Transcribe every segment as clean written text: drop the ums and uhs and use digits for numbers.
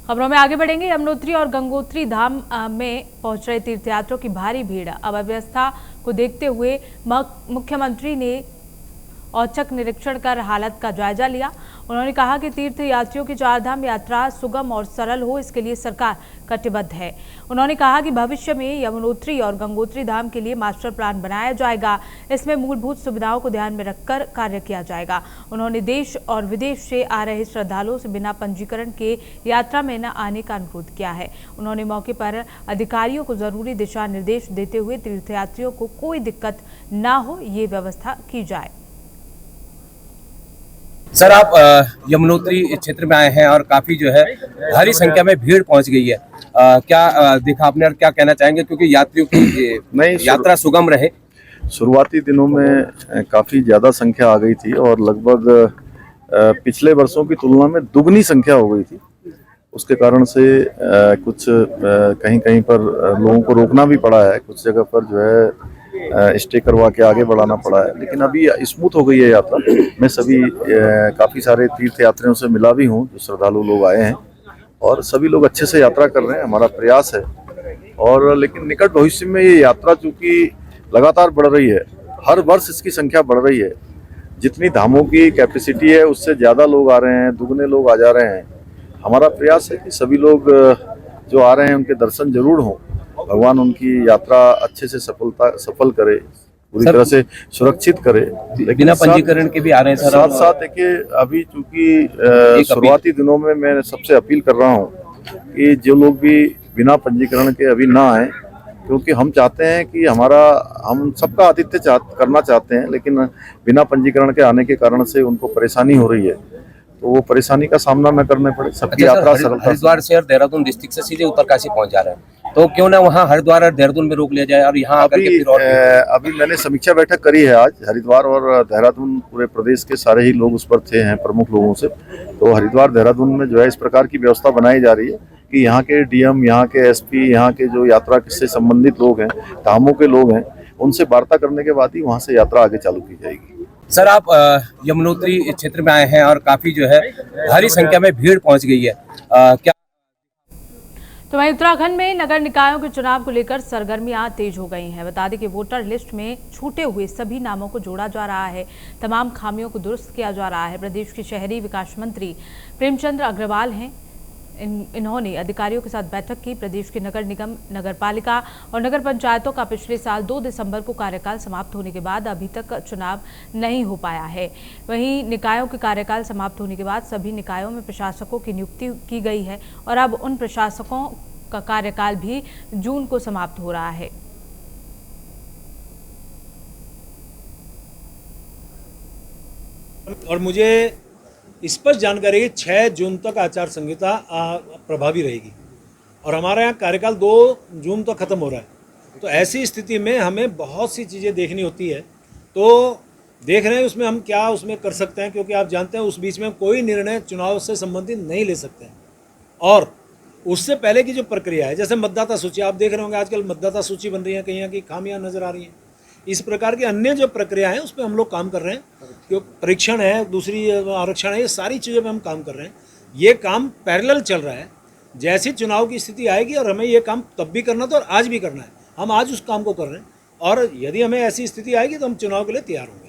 खबरों में आगे बढ़ेंगे। यमुनोत्री और गंगोत्री धाम में पहुंच रहे तीर्थयात्रियों की भारी भीड़। अव्यवस्था को देखते हुए मुख्यमंत्री ने औचक निरीक्षण कर हालत का जायजा लिया। उन्होंने कहा कि तीर्थ यात्रियों की चारधाम यात्रा सुगम और सरल हो, इसके लिए सरकार कटिबद्ध है। उन्होंने कहा कि भविष्य में यमुनोत्री और गंगोत्री धाम के लिए मास्टर प्लान बनाया जाएगा। इसमें मूलभूत सुविधाओं को ध्यान में रखकर कार्य किया जाएगा। उन्होंने देश और विदेश से आ रहे श्रद्धालुओं से बिना पंजीकरण के यात्रा में न आने का अनुरोध किया है। उन्होंने मौके पर अधिकारियों को जरूरी दिशा निर्देश देते हुए तीर्थयात्रियों को कोई दिक्कत न हो, ये व्यवस्था की जाए। सर, आप यमुनोत्री क्षेत्र में आए हैं और काफी जो है भारी संख्या में भीड़ पहुंच गई है। क्या देखा आपने और क्या कहना चाहेंगे, क्योंकि यात्रियों की यात्रा सुगम रहे? शुरुआती दिनों में काफी ज्यादा संख्या आ गई थी और लगभग पिछले वर्षों की तुलना में दुगनी संख्या हो गई थी। उसके कारण से कुछ कहीं कहीं पर लोगों को रोकना भी पड़ा है, कुछ जगह पर जो है स्टे करवा के आगे बढ़ाना पड़ा है, लेकिन अभी स्मूथ हो गई है यात्रा। मैं सभी काफ़ी सारे तीर्थ यात्रियों से मिला भी हूँ जो श्रद्धालु लोग आए हैं और सभी लोग अच्छे से यात्रा कर रहे हैं। हमारा प्रयास है और लेकिन निकट भविष्य में ये यात्रा चूँकि लगातार बढ़ रही है, हर वर्ष इसकी संख्या बढ़ रही है। जितनी धामों की कैपेसिटी है उससे ज़्यादा लोग आ रहे हैं, दुगने लोग आ जा रहे हैं। हमारा प्रयास है कि सभी लोग जो आ रहे हैं उनके दर्शन जरूर हों, भगवान उनकी यात्रा अच्छे से सफल करे, पूरी तरह से सुरक्षित करे। लेकिन बिना पंजीकरण के भी आ रहे हैं सर। साथ साथ देखिए, अभी चूंकि शुरुआती दिनों में मैं सबसे अपील कर रहा हूँ कि जो लोग भी बिना पंजीकरण के अभी ना आए, क्योंकि हम चाहते हैं कि हम सबका आतिथ्य करना चाहते हैं, लेकिन बिना पंजीकरण के आने के कारण से उनको परेशानी हो रही है, तो वो परेशानी का सामना न करने पड़े। सबकी यात्रा सरलता। हरिद्वार से और देहरादून डिस्ट्रिक्ट से सीधे उत्तरकाशी पहुंच जा रहे हैं, तो क्यों ना वहाँ हरिद्वार और देहरादून में रोक लिया जाए और यहाँ आकर के फिर और अभी मैंने समीक्षा बैठक करी है आज। हरिद्वार और देहरादून पूरे प्रदेश के सारे ही लोग उस पर थे हैं, प्रमुख लोगों से। तो हरिद्वार देहरादून में जो है इस प्रकार की व्यवस्था बनाई जा रही है कि यहाँ के डीएम, यहाँ के एसपी, यहाँ के जो यात्रा से संबंधित लोग हैं, धामों के लोग हैं, उनसे वार्ता करने के बाद ही वहाँ से यात्रा आगे चालू की जाएगी। सर, आप यमुनोत्री क्षेत्र में आए हैं और काफी जो है भारी संख्या में भीड़ पहुंच गई है। क्या तो वहीं उत्तराखंड में नगर निकायों के चुनाव को लेकर सरगर्मियां तेज हो गई हैं। बता दें कि वोटर लिस्ट में छूटे हुए सभी नामों को जोड़ा जा रहा है, तमाम खामियों को दुरुस्त किया जा रहा है। प्रदेश के शहरी विकास मंत्री प्रेमचंद्र अग्रवाल हैं, इन्होंने अधिकारियों के साथ बैठक की। प्रदेश के नगर निगम, नगर पालिका और नगर पंचायतों का पिछले साल 2 दिसंबर को कार्यकाल समाप्त होने के बाद अभी तक चुनाव नहीं हो पाया है। वहीं निकायों के कार्यकाल समाप्त होने के बाद सभी निकायों में प्रशासकों की नियुक्ति की गई है और अब उन प्रशासकों का कार्यकाल भी जून को समाप्त हो रहा है। और मुझे इस पर जानकारी है 6 जून तक आचार संहिता प्रभावी रहेगी और हमारा यहाँ कार्यकाल 2 जून तक ख़त्म हो रहा है। तो ऐसी स्थिति में हमें बहुत सी चीज़ें देखनी होती है, तो देख रहे हैं उसमें हम क्या उसमें कर सकते हैं, क्योंकि आप जानते हैं उस बीच में कोई निर्णय चुनाव से संबंधित नहीं ले सकते हैं। और उससे पहले की जो प्रक्रिया है, जैसे मतदाता सूची, आप देख रहे होंगे आजकल मतदाता सूची बन रही है, कहीं की खामियां नज़र आ रही हैं। इस प्रकार की अन्य जो प्रक्रिया है उस पर हम लोग काम कर रहे हैं, क्योंकि परीक्षण है, दूसरी आरक्षण है, ये सारी चीज़ों पे हम काम कर रहे हैं। ये काम पैरेलल चल रहा है। जैसी चुनाव की स्थिति आएगी और हमें ये काम तब भी करना था और आज भी करना है, हम आज उस काम को कर रहे हैं और यदि हमें ऐसी स्थिति आएगी तो हम चुनाव के लिए तैयार होंगे।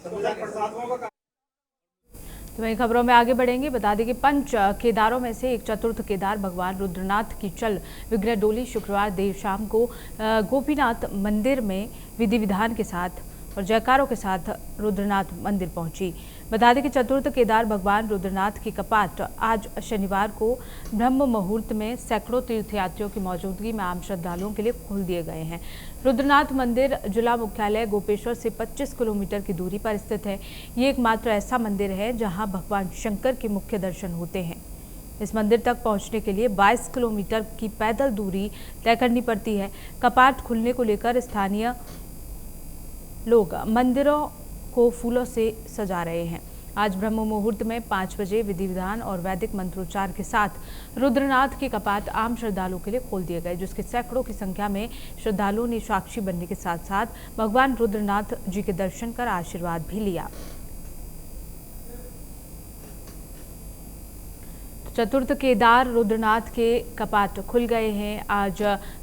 तो वहीं खबरों में आगे बढ़ेंगे। बता दें कि पंच केदारों में से एक चतुर्थ केदार भगवान रुद्रनाथ की चल विग्रह डोली शुक्रवार देर शाम को गोपीनाथ मंदिर में विधि विधान के साथ और जयकारों के साथ रुद्रनाथ मंदिर पहुंची। बता दें कि चतुर्थ केदार भगवान रुद्रनाथ की कपाट आज शनिवार को ब्रह्म मुहूर्त में सैकड़ों तीर्थयात्रियों की मौजूदगी में आम श्रद्धालुओं के लिए खोल दिए गए हैं। रुद्रनाथ मंदिर जिला मुख्यालय गोपेश्वर से 25 किलोमीटर की दूरी पर स्थित है। ये एकमात्र ऐसा मंदिर है जहां भगवान शंकर के मुख्य दर्शन होते हैं। इस मंदिर तक पहुंचने के लिए 22 किलोमीटर की पैदल दूरी तय करनी पड़ती है। कपाट खुलने को लेकर स्थानीय लोग मंदिरों को फूलों से सजा रहे हैं। आज ब्रह्म मुहूर्त में 5 बजे विधि विधान और वैदिक मंत्रोच्चार के साथ रुद्रनाथ के कपाट आम श्रद्धालुओं के लिए खोल दिए गए, जिसके सैकड़ों की संख्या में श्रद्धालुओं ने साक्षी बनने के साथ साथ भगवान रुद्रनाथ जी के दर्शन कर आशीर्वाद भी लिया। चतुर्थ केदार रुद्रनाथ के कपाट खुल गए हैं। आज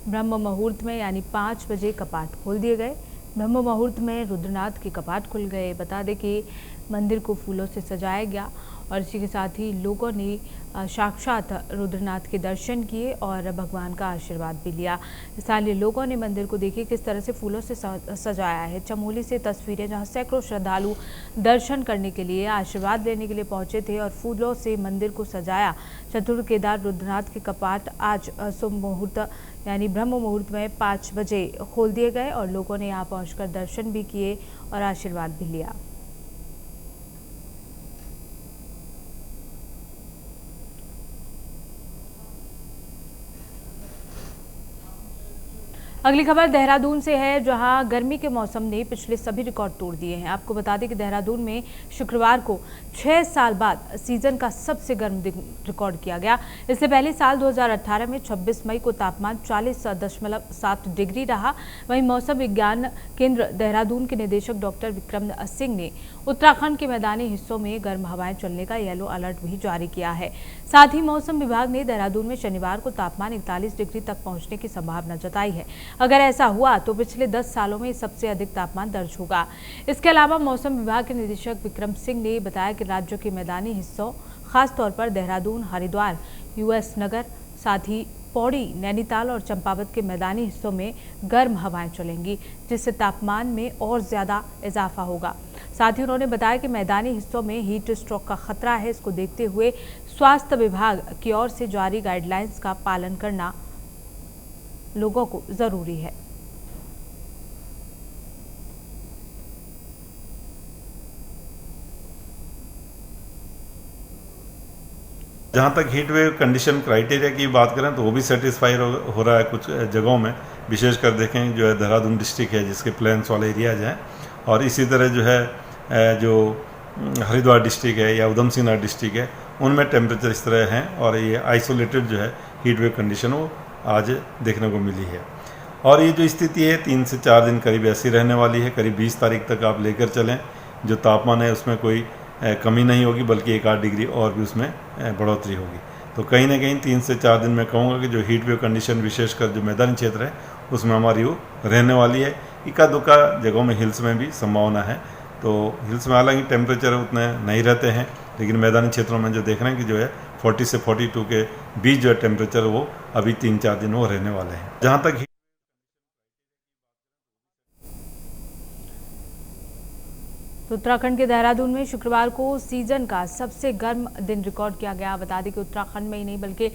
ब्रह्म मुहूर्त में यानी 5 बजे कपाट खोल दिए गए। ब्रह्म मुहूर्त में रुद्रनाथ के कपाट खुल गए। बता दें कि मंदिर को फूलों से सजाया गया और इसी के साथ ही लोगों ने साक्षात रुद्रनाथ के दर्शन किए और भगवान का आशीर्वाद भी लिया। स्थानीय लोगों ने मंदिर को देखिए किस तरह से फूलों से सजाया है। चमोली से तस्वीरें जहां सैकड़ों श्रद्धालु दर्शन करने के लिए, आशीर्वाद लेने के लिए पहुंचे थे और फूलों से मंदिर को सजाया। चतुर्थ केदार रुद्रनाथ के कपाट आज शुभ मुहूर्त यानी ब्रह्म मुहूर्त में 5 बजे खोल दिए गए और लोगों ने यहाँ पहुंचकर दर्शन भी किए और आशीर्वाद भी लिया। अगली खबर देहरादून से है, जहां गर्मी के मौसम ने पिछले सभी रिकॉर्ड तोड़ दिए हैं। आपको बता दें कि देहरादून में शुक्रवार को 6 साल बाद सीजन का सबसे गर्म दिन रिकॉर्ड किया गया। इससे पहले साल 2018 में 26 मई को तापमान 40.7 डिग्री रहा। वहीं मौसम विज्ञान केंद्र देहरादून के निदेशक डॉक्टर विक्रम सिंह ने उत्तराखंड के मैदानी हिस्सों में गर्म हवाएं चलने का येलो अलर्ट भी जारी किया है। साथ ही मौसम विभाग ने देहरादून में शनिवार को तापमान 41 डिग्री तक पहुंचने की संभावना जताई है। अगर ऐसा हुआ तो पिछले 10 सालों में सबसे अधिक तापमान दर्ज होगा। इसके अलावा मौसम विभाग के निदेशक विक्रम सिंह ने बताया कि राज्य के मैदानी हिस्सों खासतौर पर देहरादून, हरिद्वार, यूएस नगर, साथ ही पौड़ी, नैनीताल और चंपावत के मैदानी हिस्सों में गर्म हवाएं चलेंगी, जिससे तापमान में और ज्यादा इजाफा होगा। साथ ही उन्होंने बताया कि मैदानी हिस्सों में हीट स्ट्रोक का खतरा है। इसको देखते हुए स्वास्थ्य विभाग की ओर से जारी गाइडलाइंस का पालन करना लोगों को जरूरी है। जहाँ तक हीट वेव कंडीशन क्राइटेरिया की बात करें तो वो भी सेटिस्फाई हो रहा है कुछ जगहों में। विशेषकर देखें जो है देहरादून डिस्ट्रिक्ट है जिसके प्लेन्स वाले एरियाज हैं, और इसी तरह जो है जो हरिद्वार डिस्ट्रिक्ट है या उधम सिंह नगर डिस्ट्रिक्ट है उनमें टेम्परेचर इस तरह हैं और ये आइसोलेटेड जो है हीट वेव कंडीशन वो आज देखने को मिली है। और ये जो स्थिति है 3 से 4 दिन करीब ऐसी रहने वाली है। करीब 20 तारीख तक आप लेकर चलें, जो तापमान है उसमें कोई कमी नहीं होगी, बल्कि 1-8 डिग्री और भी उसमें बढ़ोतरी होगी। तो कहीं ना कहीं 3 से 4 दिन में कहूँगा कि जो हीट वेव कंडीशन विशेषकर जो मैदानी क्षेत्र है उसमें हमारी वो रहने वाली है। इक्का दुक्का जगहों में हिल्स में भी संभावना है। तो हिल्स में हालांकि टेम्परेचर उतने नहीं रहते हैं, लेकिन मैदानी क्षेत्रों में जो देख रहे हैं कि जो है 40 से 42 के बीच जो है टेम्परेचर वो अभी 3-4 दिन वो रहने वाले हैं। जहाँ तक तो उत्तराखंड के देहरादून में शुक्रवार को सीजन का सबसे गर्म दिन रिकॉर्ड किया गया। बता दें कि उत्तराखंड में ही नहीं बल्कि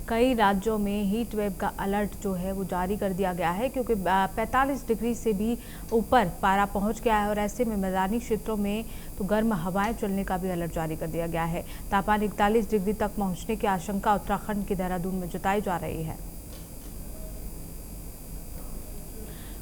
कई राज्यों में हीट वेव का अलर्ट जो है वो जारी कर दिया गया है, क्योंकि 45 डिग्री से भी ऊपर पारा पहुंच गया है और ऐसे में मैदानी क्षेत्रों में तो गर्म हवाएं चलने का भी अलर्ट जारी कर दिया गया है। तापमान 41 डिग्री तक पहुंचने की आशंका उत्तराखंड के देहरादून में जताई जा रही है।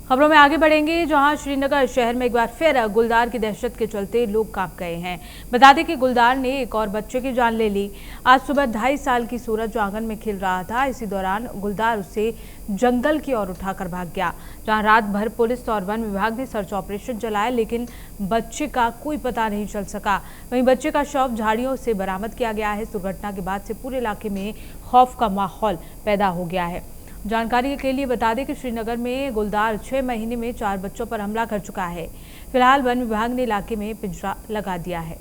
खबरों में आगे बढ़ेंगे, जहां श्रीनगर शहर में एक बार फिर गुलदार की दहशत के चलते लोग कांप गए हैं। बता दें कि गुलदार ने एक और बच्चे की जान ले ली। आज सुबह 2.5 साल की सूरज जो आंगन में खिल रहा था, इसी दौरान गुलदार उसे जंगल की ओर उठाकर भाग गया। जहां रात भर पुलिस और वन विभाग ने सर्च ऑपरेशन चलाया, लेकिन बच्चे का कोई पता नहीं चल सका। वहीं बच्चे का शव झाड़ियों से बरामद किया गया है। इस दुर्घटना के बाद से पूरे इलाके में खौफ का माहौल पैदा हो गया है। जानकारी के लिए बता दें कि श्रीनगर में गुलदार 6 महीने में 4 बच्चों पर हमला कर चुका है। फिलहाल वन विभाग ने इलाके में पिंजरा लगा दिया है।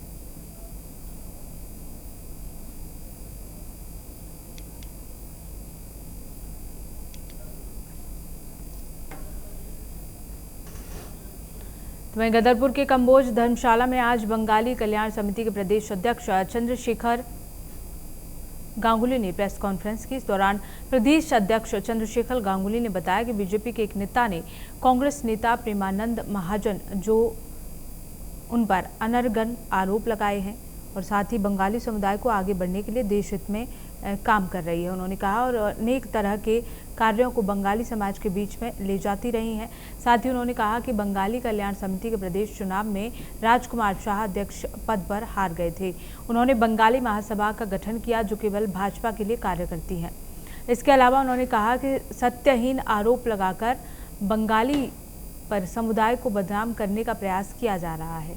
वहीं गदरपुर के कंबोज धर्मशाला में आज बंगाली कल्याण समिति के प्रदेश अध्यक्ष चंद्रशेखर गांगुली ने प्रेस कॉन्फ्रेंस की। इस दौरान प्रदेश अध्यक्ष चंद्रशेखर गांगुली ने बताया कि बीजेपी के एक नेता ने कांग्रेस नेता प्रेमानंद महाजन जो उन पर अनर्गन आरोप लगाए हैं और साथ ही बंगाली समुदाय को आगे बढ़ने के लिए देश हित में काम कर रही है। उन्होंने कहा और अनेक तरह के कार्यों को बंगाली समाज के बीच में ले जाती रही हैं। साथ ही उन्होंने कहा कि बंगाली कल्याण समिति के प्रदेश चुनाव में राजकुमार शाह अध्यक्ष पद पर हार गए थे। उन्होंने बंगाली महासभा का गठन किया जो केवल भाजपा के लिए कार्य करती है। इसके अलावा उन्होंने कहा कि सत्यहीन आरोप लगाकर बंगाली पर समुदाय को बदनाम करने का प्रयास किया जा रहा है।